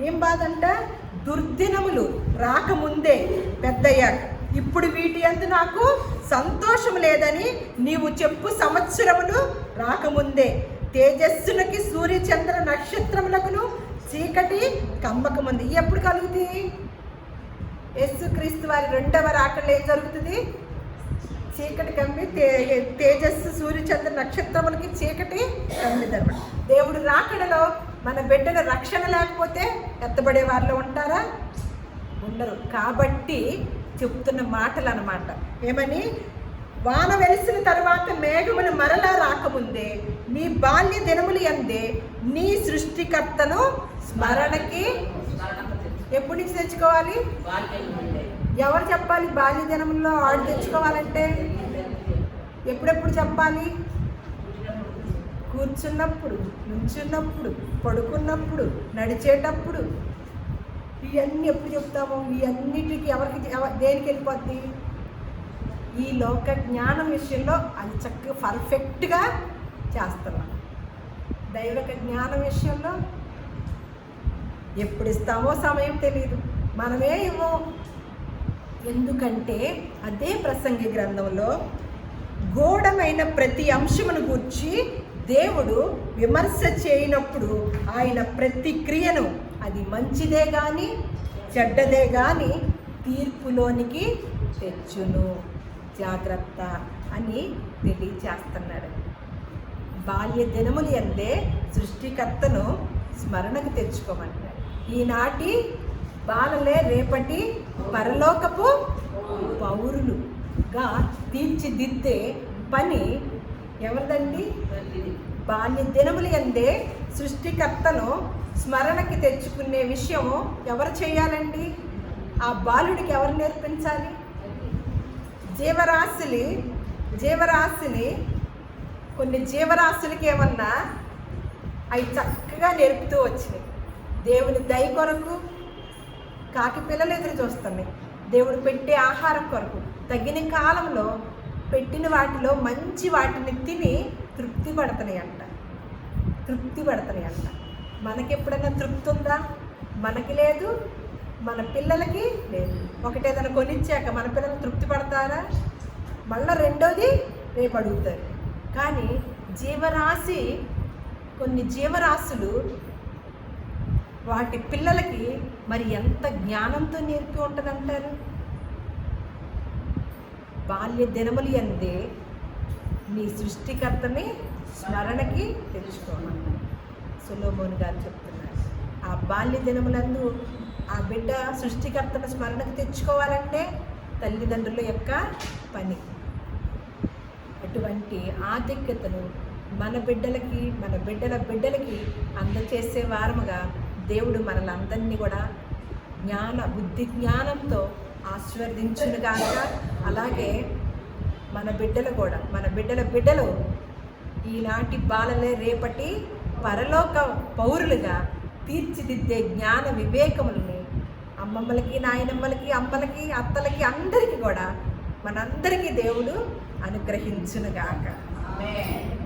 Speaker 1: ఏం బాధ అంట? దుర్దినములు రాకముందే, పెద్దయ్యాక, ఇప్పుడు వీటి యందు నాకు సంతోషం లేదని నీవు చెప్పు సంవత్సరములు రాకముందే, తేజస్సులకి సూర్యచంద్ర నక్షత్రములకును చీకటి కమ్మకముంది. ఎప్పుడు కలుగుతుంది? యేసుక్రీస్తు వారి 2వ రాకడలో ఏం జరుగుతుంది? చీకటి కమ్మి తేజస్సు సూర్యచంద్ర నక్షత్రములకి చీకటి కమ్మిదన్నమాట. దేవుడు రాకడలో మన బిడ్డల రక్షణ లేకపోతే ఎత్తబడే వారిలో ఉంటారా? ఉండరు. కాబట్టి చెప్తున్న మాటలు అన్నమాట. ఏమని? వాన వెలిసిన తర్వాత మేఘములు మరలా రాకముందే, నీ బాల్య దినములు యందే నీ సృష్టికర్తను స్మరణకి ఎప్పటి నుంచి తెచ్చుకోవాలి? ఎవరు చెప్పాలి? బాల్య దినముల్లో ఆడు తెచ్చుకోవాలంటే ఎప్పుడెప్పుడు చెప్పాలి? కూర్చున్నప్పుడు, నుంచున్నప్పుడు, పడుకున్నప్పుడు, నడిచేటప్పుడు. ఇవన్నీ ఎప్పుడు చెప్తాము? ఇవన్నిటికి దేనికి వెళ్ళిపోద్ది? ఈ లోక జ్ఞానం విషయంలో అది చక్కగా పర్ఫెక్ట్గా చేస్తున్నాం. దైవిక జ్ఞానం విషయంలో ఎప్పుడు ఇస్తామో సమయం తెలియదు, మనమే ఇవ్వం. ఎందుకంటే అదే ప్రసంగి గ్రంథంలో గూఢమైన ప్రతి అంశమును గూర్చి దేవుడు విమర్శ చేయనప్పుడు ఆయన ప్రతి క్రియను, అది మంచిదే కానీ చెడ్డదే కానీ, తీర్పులోనికి తెచ్చును, జాగ్రత్త అని తెలియచేస్తున్నాడు. బాల్య దినములు యందే సృష్టికర్తను స్మరణకు తెచ్చుకోమంటాడు. ఈనాటి బాలలే రేపటి పరలోకపు పౌరులుగా తీర్చిదిద్దే పని ఎవరిదండి? బాల్య దినములు యందే సృష్టికర్తను స్మరణకి తెచ్చుకునే విషయం ఎవరు చేయాలండి? ఆ బాలుడికి ఎవరు నేర్పించాలి? జీవరాశిని కొన్ని జీవరాశులకి ఏమన్నా అవి చక్కగా నేర్పుతూ వచ్చినాయి. దేవుని దయ కొరకు కాకి పిల్లలు ఎదురు చూస్తున్నాయి. దేవుడు పెట్టే ఆహారం కొరకు తగిన కాలంలో పెట్టిన వాటిలో మంచి వాటిని తిని తృప్తి పడుతున్నాయి అంట. మనకెప్పుడైనా తృప్తి ఉందా? మనకి లేదు, మన పిల్లలకి లేదు. ఒకటేదైనా కొనిచ్చాక మన పిల్లలు తృప్తి పడతారా? మళ్ళీ రెండోది రేపు అడుగుతారు. కానీ కొన్ని జీవరాశులు వాటి పిల్లలకి మరి ఎంత జ్ఞానంతో నేర్పి ఉంటుందంటారు? బాల్య దినములు యందే నీ సృష్టికర్తని స్మరణకి తెచ్చుకోమన్నారు సొలొమోను గారు చెప్తున్నారు. ఆ బాల్య దినములందు ఆ బిడ్డ సృష్టికర్తను స్మరణకు తెచ్చుకోవాలంటే తల్లిదండ్రుల యొక్క పని. అటువంటి ఆధిక్యతను మన బిడ్డలకి, మన బిడ్డలకి అందచేసే వారముగా దేవుడు మనలందరినీ కూడా బుద్ధి జ్ఞానంతో ఆశీర్వదించునుగాక. అలాగే మన బిడ్డలు ఈనాటి బాలలే రేపటి పరలోక పౌరులుగా తీర్చిదిద్దే జ్ఞాన వివేకములని అమ్మమ్మలకి, నాయనమ్మలకి, అమ్మలకి, అత్తలకి, అందరికీ కూడా మనందరికీ దేవుడు అనుగ్రహించునుగాక. ఆమేన్.